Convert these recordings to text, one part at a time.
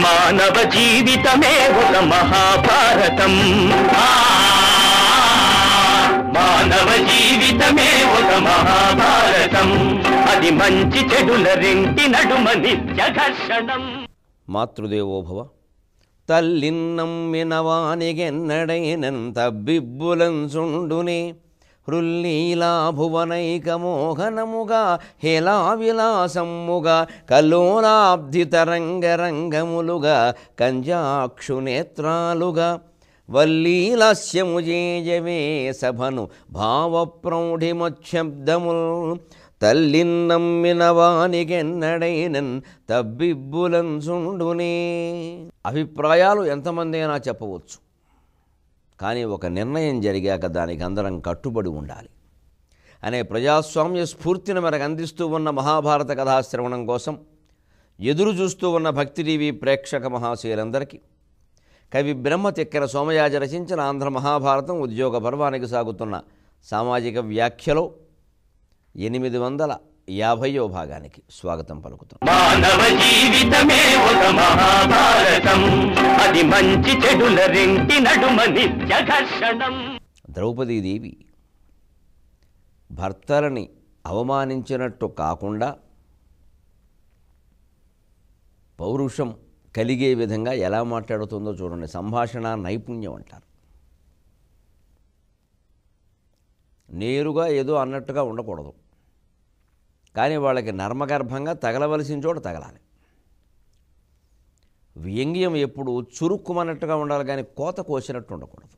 మానవ జీవితమే ఒక మహాభారతం. మానవ జీవితమే ఒక మహాభారతం. అది మంచి చెడుల రెంటి నడుమ నిత్య ఘర్షణం. మాతృదేవోభవ. తల్లిన్నమ్మినవానిగెన్నడైనంత బిబ్బులంచుండునే హృల్లీలా భువనైకమోహనముగా హేలావిలాసమ్ముగా కల్లోలాబ్ధితరంగరంగములుగా కంజాక్షునేత్రాలుగా వల్లీలాస్యము జేజవే సభను భావప్రౌఢిమశబ్దముల్ తల్లిన్నమ్మినవానిగెన్నడైనన్ తబ్బిబ్బులంచుండునే. అభిప్రాయాలు ఎంతమంది అయినా చెప్పవచ్చు, కానీ ఒక నిర్ణయం జరిగాక దానికి అందరం కట్టుబడి ఉండాలి అనే ప్రజాస్వామ్య స్ఫూర్తిని మనకు అందిస్తూ ఉన్న మహాభారత కథాశ్రవణం కోసం ఎదురు చూస్తూ ఉన్న భక్తి టీవీ ప్రేక్షక మహాశయులందరికీ కవి బ్రహ్మతిక్కన సోమయాజి రచించిన ఆంధ్ర మహాభారతం ఉద్యోగ పర్వానికి సాగుతున్న సామాజిక వ్యాఖ్యలో 850వ భాగానికి స్వాగతం పలుకుతాం. మానవ జీవితమే ఒక మహాభారతం. అది మంచి చెడుల రెంటి నడుమ నిత్య ఘర్షణం. ద్రౌపదీదేవి భర్తలని అవమానించినట్టు కాకుండా పౌరుషం కలిగే విధంగా ఎలా మాట్లాడుతుందో చూడండి. సంభాషణ నైపుణ్యం అంటారు. నేరుగా ఏదో అన్నట్టుగా ఉండకూడదు, కానీ వాళ్ళకి నర్మగర్భంగా తగలవలసిన చోట తగలాలి. వ్యంగ్యం ఎప్పుడు చురుక్కుమన్నట్టుగా ఉండాలి, కానీ కోత కోసినట్టు ఉండకూడదు.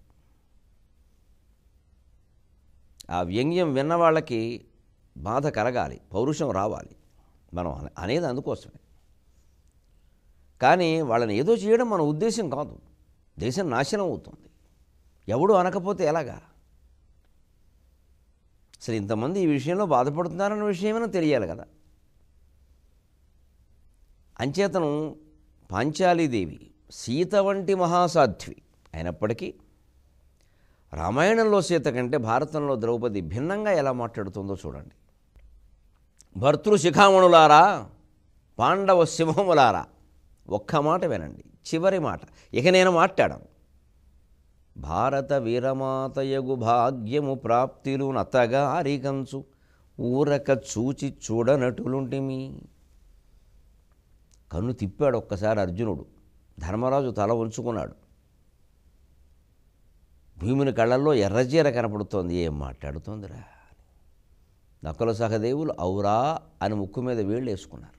ఆ వ్యంగ్యం విన్న వాళ్ళకి బాధ కలగాలి, పౌరుషం రావాలి. మనం అనేది అందుకోసమే. కానీ వాళ్ళని ఏదో చేయడం మన ఉద్దేశం కాదు. దేశం నాశనం అవుతుంది. ఎవడు అనకపోతే ఎలాగా? అసలు ఇంతమంది ఈ విషయంలో బాధపడుతున్నారన్న విషయమైనా తెలియాలి కదా. అంచేతను పాంచాలీదేవి సీత వంటి మహాసాధ్వి అయినప్పటికీ రామాయణంలో సీత కంటే భారతంలో ద్రౌపది భిన్నంగా ఎలా మాట్లాడుతుందో చూడండి. భర్తృశిఖామణులారా, పాండవ సింహములారా, ఒక్క మాట వినండి, చివరి మాట. ఇక నేను మాట్లాడాను. భారత వీరమాతయగు భాగ్యము ప్రాప్తిలు నతగారికంచు ఊరక చూచి చూడనటులుంటిమి. కన్ను తిప్పాడు ఒక్కసారి అర్జునుడు. ధర్మరాజు తల ఉంచుకున్నాడు. భీముని కళ్ళల్లో ఎర్రజీర కనపడుతోంది. ఏం మాట్లాడుతోందిరా? నకుల సహదేవులు ఔరా అని ముక్కు మీద వేళ్ళు వేసుకున్నారు.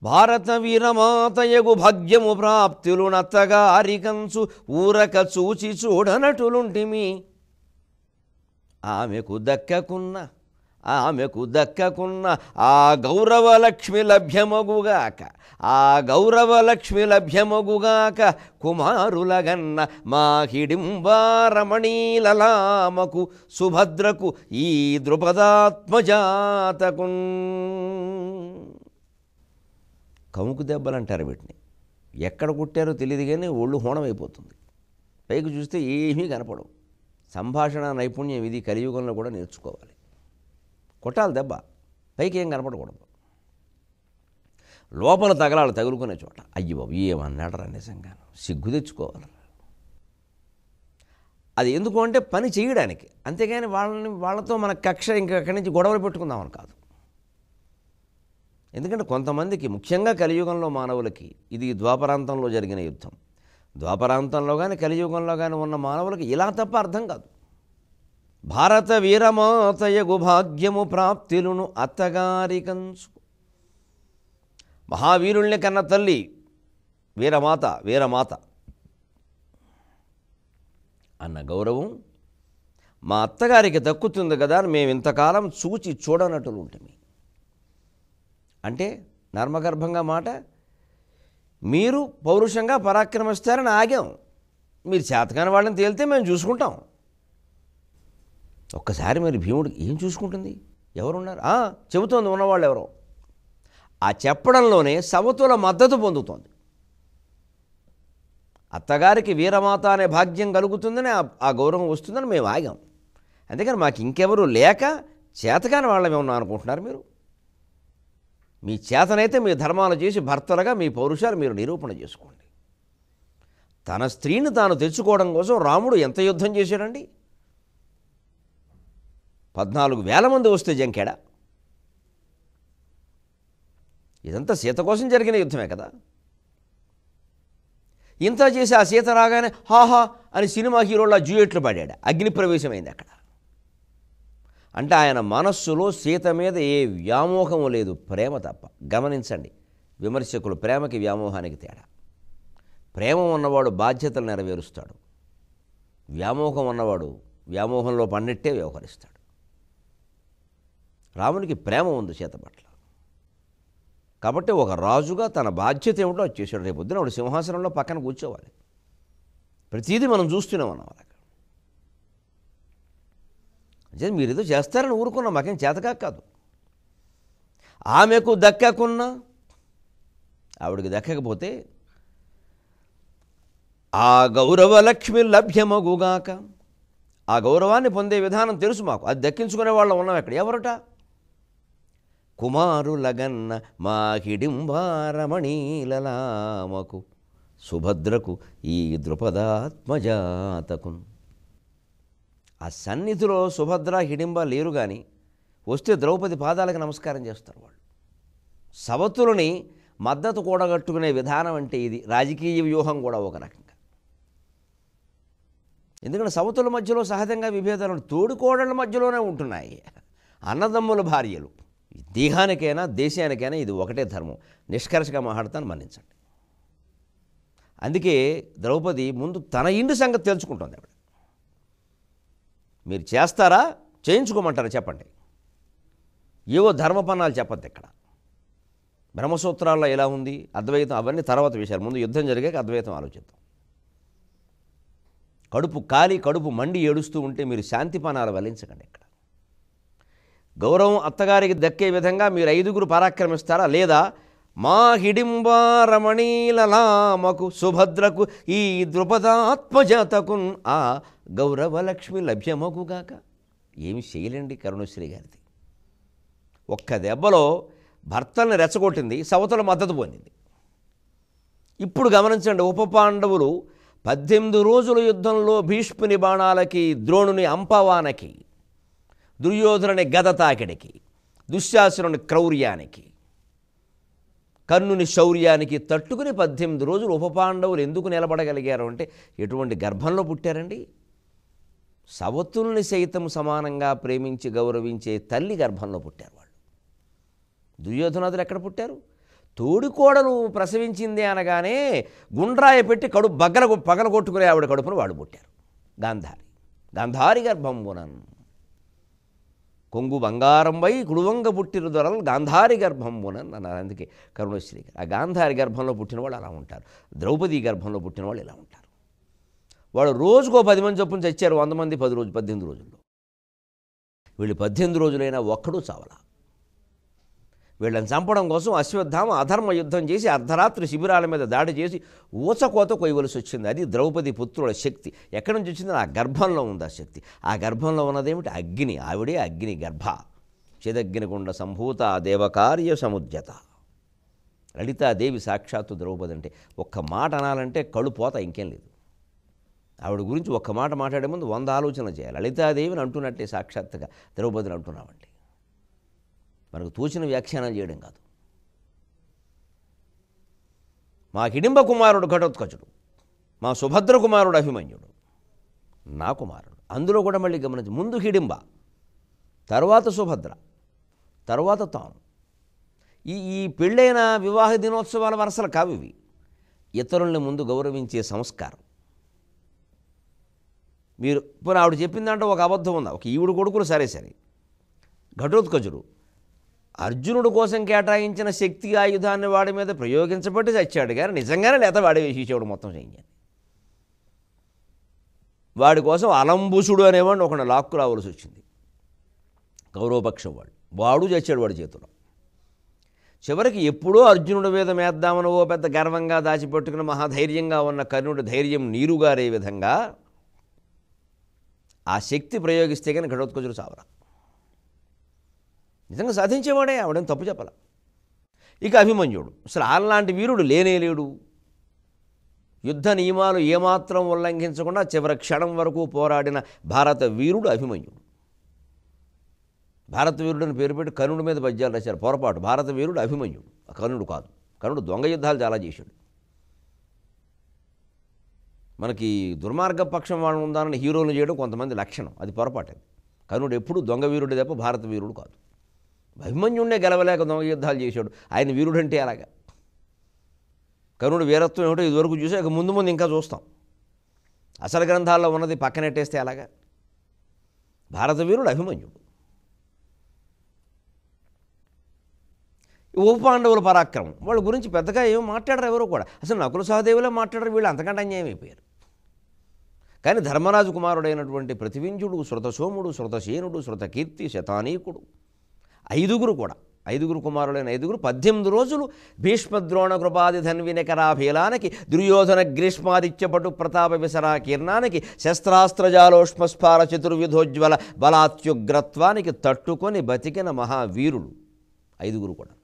భారత వీరమాతయగు భాగ్యము ప్రాప్తులు నత్తగారికంచు ఊరక చూచి చూడనటులుంటిమి. ఆమెకు దక్కకున్న ఆ గౌరవలక్ష్మి లభ్యమగుగాక, ఆ గౌరవలక్ష్మి లభ్యమగుగాక కుమారులగన్న మా హిడింబారమణీలలామకు సుభద్రకు ఈ ద్రుపదాత్మజాతకున్. కముకు దెబ్బలు అంటారు వీటిని. ఎక్కడ కుట్టారో తెలియదు, కానీ ఒళ్ళు హోణమైపోతుంది. పైకి చూస్తే ఏమీ కనపడవు. సంభాషణ నైపుణ్యం ఇది కలియుగంలో కూడా నేర్చుకోవాలి. కొట్టాలి దెబ్బ, పైకి ఏం కనపడకూడదు. లోపల తగలాలి, తగులుకునే చోట. అయ్యి బాబు ఏమన్నాడరా, నిజంగా సిగ్గు తెచ్చుకోవాలి. అది ఎందుకు అంటే పని చేయడానికి, అంతేగాని వాళ్ళతో మన కక్ష ఇంకా అక్కడి నుంచి గొడవలు పెట్టుకుందామని కాదు. ఎందుకంటే కొంతమందికి, ముఖ్యంగా కలియుగంలో మానవులకి, ఇది ద్వాపరాంతంలో జరిగిన యుద్ధం. ద్వాపరాంతంలో కానీ కలియుగంలో కానీ ఉన్న మానవులకి ఇలా తప్ప అర్థం కాదు. భారత వీరమాతయగు భాగ్యము ప్రాప్తిలును అత్తగారికంచు. మహావీరుల్ని కన్న తల్లి వీరమాత అన్న గౌరవం మా అత్తగారికి దక్కుతుంది కదా అని మేము ఇంతకాలం చూచి చూడనట్లు ఉంటుంది. అంటే నర్మగర్భంగా మాట, మీరు పౌరుషంగా పరాక్రమిస్తారని ఆగాం. మీరు చేతకాని వాళ్ళని తేలితే మేము చూసుకుంటాం. ఒక్కసారి మరి భీముడికి ఏం చూసుకుంటుంది? ఎవరున్నారు? చెబుతోంది ఉన్నవాళ్ళు ఎవరో. ఆ చెప్పడంలోనే సవతుల మద్దతు పొందుతోంది. అత్తగారికి వీరమాత అనే భాగ్యం కలుగుతుందని, ఆ గౌరవం వస్తుందని మేము ఆగాం. అందుకని మాకు ఇంకెవరు లేక చేతకాని వాళ్ళమే ఉన్నా అనుకుంటున్నారు మీరు. మీ చేతనైతే మీ ధర్మాలు చేసి భర్తలుగా మీ పౌరుషాలు మీరు నిరూపణ చేసుకోండి. తన స్త్రీని తాను తెచ్చుకోవడం కోసం రాముడు ఎంత యుద్ధం చేశాడండి? 14,000 మంది వస్తే జంకేడా? ఇదంతా సీత కోసం జరిగిన యుద్ధమే కదా. ఇంత చేసి ఆ సీత రాగానే హాహా అని సినిమా హీరోల డ్యూయెట్లు పాడాడు. అగ్ని ప్రవేశమైంది అక్కడ. అంటే ఆయన మనస్సులో సీత మీద ఏ వ్యామోహము లేదు, ప్రేమ తప్ప. గమనించండి విమర్శకులు, ప్రేమకి వ్యామోహానికి తేడా. ప్రేమ ఉన్నవాడు బాధ్యతలు నెరవేరుస్తాడు. వ్యామోహం ఉన్నవాడు వ్యామోహంలో పడినట్టే వ్యవహరిస్తాడు. రామునికి ప్రేమ ఉంది సీత పట్ల. కాబట్టి ఒక రాజుగా తన బాధ్యత ఏమిటో అది చేశాడు. రేపు పొద్దున వాడు సింహాసనంలో పక్కన కూర్చోవాలి. ప్రతిదీ మనం చూస్తూనే ఉన్నాం. అలాగా అంటే మీరు ఏదో చేస్తారని ఊరుకున్నాం, మాకేం చేతకా కాదు. ఆమెకు దక్కకున్నా ఆవిడికి దక్కకపోతే ఆ గౌరవలక్ష్మి లభ్యమగుగాక. ఆ గౌరవాన్ని పొందే విధానం తెలుసు మాకు. అది దక్కించుకునే వాళ్ళం ఉన్నాం. ఎక్కడ ఎవరట? కుమారులగన్న మా హిడింబారమణీలలామకు సుభద్రకు ఈ ద్రుపదాత్మజాతకు. ఆ సన్నిధిలో సుభద్ర హిడింబ లేరు, కానీ వస్తే ద్రౌపది పాదాలకు నమస్కారం చేస్తారు వాళ్ళు. సవతులని మద్దతు కూడగట్టుకునే విధానం అంటే ఇది. రాజకీయ వ్యూహం కూడా ఒక రకంగా. ఎందుకంటే సవతుల మధ్యలో సహజంగా విభేదాలు తోడుకోడళ్ళ మధ్యలోనే ఉంటున్నాయి. అన్నదమ్ముల భార్యలు. దేహానికైనా దేశానికైనా ఇది ఒకటే ధర్మం. నిష్కర్షగా మాట్లాడతాను, మన్నించండి. అందుకే ద్రౌపది ముందు తన ఇంటి సంగతి తెలుసుకుంటుంది. ఆవిడ మీరు చేస్తారా, చేయించుకోమంటారా చెప్పండి. ఏవో ధర్మపన్నాలు చెప్పద్దు ఇక్కడ. బ్రహ్మసూత్రాల్లో ఎలా ఉంది, అద్వైతం, అవన్నీ తర్వాత విషయాలు. ముందు యుద్ధం జరిగాక అద్వైతం ఆలోచిద్దాం. కడుపు కాలి కడుపు మండి ఏడుస్తూ ఉంటే మీరు శాంతిపానాలు వల్లించకండి. ఇక్కడ గౌరవం అత్తగారికి దక్కే విధంగా మీరు 5గురు పరాక్రమిస్తారా, లేదా మా హిడింబారమణీలలామకు సుభద్రకు ఈ ద్రుపదాత్మజాతకు ఆ గౌరవలక్ష్మి లభ్యమగుగాక. ఏమి చేయలేండి కరుణశ్రీ గారిది. ఒక్క దెబ్బలో భర్తల్ని రెచ్చగొట్టింది, సవతుల మద్దతు పొందింది. ఇప్పుడు గమనించండి, ఉప పాండవులు 18 రోజుల యుద్ధంలో భీష్ముని బాణాలకి, ద్రోణుని అంపవానకి, దుర్యోధనుని గద తాకిడికి, దుశ్శాసనుని క్రౌర్యానికి, కర్ణుని శౌర్యానికి తట్టుకుని 18 రోజులు ఉప పాండవులు ఎందుకు నిలబడగలిగారు అంటే ఎటువంటి గర్భంలో పుట్టారండి? సవతుల్ని సైతం సమానంగా ప్రేమించి గౌరవించే తల్లి గర్భంలో పుట్టారు వాళ్ళు. దుర్యోధనాదులు ఎక్కడ పుట్టారు? తోడికోడలు ప్రసవించింది అనగానే గుండ్రాయ పెట్టి కడుపు పగలగొట్టుకునే ఆవిడ కడుపును వాడు పుట్టారు. గాంధారి గర్భంబునన్ కొంగు బంగారం వై కుడువంగ పుట్టిన దొరలు గాంధారి గర్భంబునన్ అన్నారు. అందుకే కరుణశ్రీ గారు ఆ గాంధారి గర్భంలో పుట్టిన వాళ్ళు అలా ఉంటారు. ద్రౌపది గర్భంలో పుట్టిన వాళ్ళు ఇలా ఉంటారు. వాడు రోజుకో 10 మంది చొప్పున చచ్చారు. 100 మంది 18 రోజుల్లో. వీళ్ళు 18 రోజులైనా ఒక్కడూ చావలా. వీళ్ళని చంపడం కోసం అశ్వత్థామ అధర్మ యుద్ధం చేసి అర్ధరాత్రి శిబిరాల మీద దాడి చేసి ఊచకోత కొయ్యవలసి వచ్చింది. అది ద్రౌపది పుత్రుల శక్తి. ఎక్కడి నుంచి వచ్చింది? ఆ గర్భంలో ఉంది ఆ శక్తి. ఆ గర్భంలో ఉన్నదేమిటి? అగ్ని. ఆవిడే అగ్ని గర్భ. చిదగ్నిగుండ సంభూత దేవకార్య సముద్యత. లలితాదేవి సాక్షాత్తు ద్రౌపది. అంటే ఒక్క మాట అనాలంటే కళ్ళు పోత, ఇంకేం లేదు. ఆవిడ గురించి ఒక్క మాట మాట్లాడే ముందు 100 ఆలోచన చేయాలి. లలితాదేవిని అంటున్నట్టే సాక్షాత్తుగా ద్రౌపదిని అంటున్నామండి. మనకు తోచిన వ్యాఖ్యానాలు చేయడం కాదు. మా హిడింబ కుమారుడు ఘటోత్కచుడు, మా సుభద్ర కుమారుడు అభిమన్యుడు, నా కుమారుడు. అందులో కూడా మళ్ళీ గమనించి, ముందు హిడింబ, తర్వాత సుభద్ర, తర్వాత తాను. ఈ పెళ్ళైన వివాహ దినోత్సవాల వరసలు కావు ఇవి. ఇతరుల్ని ముందు గౌరవించే సంస్కారం. మీరు ఇప్పుడు ఆవిడ చెప్పిందంటే ఒక అబద్ధం ఉందా? ఒక ఈవిడ కొడుకులు సరే ఘటోత్కచుడు అర్జునుడు కోసం కేటాయించిన శక్తి ఆయుధాన్ని వాడి మీద ప్రయోగించబట్టి చచ్చాడు, కానీ నిజంగానే లేత వాడే వేసేవాడు మొత్తం సైన్యాన్ని. వాడి కోసం అలంబుసుడు అనేవాడిని ఒకడు లాక్కు రావాల్సి వచ్చింది. కౌరవపక్షం వాడు చచ్చాడు వాడి చేతిలో. చివరికి ఎప్పుడో అర్జునుడి మీద మేద్దామని ఓ పెద్ద గర్వంగా దాచిపెట్టుకుని మహాధైర్యంగా ఉన్న కర్ణుడి ధైర్యం నీరుగారే విధంగా ఆ శక్తి ప్రయోగిస్తే కానీ ఘటోత్కచుడు చావరా. నిజంగా సాధించేవాడే, ఆవిడేం తప్పు చెప్పాల. ఇక అభిమన్యుడు అసలు అలాంటి వీరుడు లేనేలేడు. యుద్ధ నియమాలు ఏమాత్రం ఉల్లంఘించకుండా చివరి క్షణం వరకు పోరాడిన భారత వీరుడు అభిమన్యుడు. భారత వీరుడని పేరు పెట్టి కర్ణుడి మీద పద్యాలు రాశారు. పొరపాటు. భారత వీరుడు అభిమన్యుడు, కర్ణుడు కాదు. కర్ణుడు దొంగ యుద్ధాలు చాలా చేశాడు. మనకి దుర్మార్గ పక్షం వాళ్ళు ఉందానని హీరోలు చేయడం కొంతమంది లక్షణం, అది పొరపాటు. కర్ణుడు ఎప్పుడు దొంగ వీరుడు తప్ప భారత వీరుడు కాదు. అభిమన్యుడినే గెలవలేక దొంగ యుద్ధాలు చేశాడు. ఆయన వీరుడంటే అలాగా. కర్ణుడు వీరత్వం ఏమిటో ఇదివరకు చూసా, ఇక ముందు ముందు ఇంకా చూస్తాం. అసలు గ్రంథాల్లో ఉన్నది పక్కనెట్టేస్తే అలాగా. భారత వీరుడు అభిమన్యుడు. ఉపపాండవుల పరాక్రమం వాళ్ళ గురించి పెద్దగా ఏమో మాట్లాడరు ఎవరు కూడా. అసలు నకుల సహదేవులే మాట్లాడరు, వీళ్ళు అంతకంటే అన్యాయం అయిపోయారు. కానీ ధర్మరాజు కుమారుడైనటువంటి ప్రతివింజుడు, శృతసోముడు, శృతసేనుడు, శృతకీర్తి, శతానీకుడు, ఐదుగురు కుమారులైన 18 రోజులు భీష్మద్రోణ కృపాది ధన్వినకరాభీలానికి, దుర్యోధన గ్రీష్మాదిత్యపటు ప్రతాప విసరా కీర్ణానికి, శస్త్రాస్త్రజాలోష్మస్ఫార చతుర్విధోజ్వల బలాత్యుగ్రత్వానికి తట్టుకొని బతికిన మహావీరుడు 5 కూడా.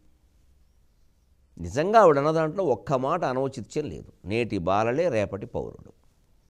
నిజంగా ఆవిడన్న దాంట్లో ఒక్క మాట అనౌచిత్యం లేదు. నేటి బాలలే రేపటి పౌరుడు.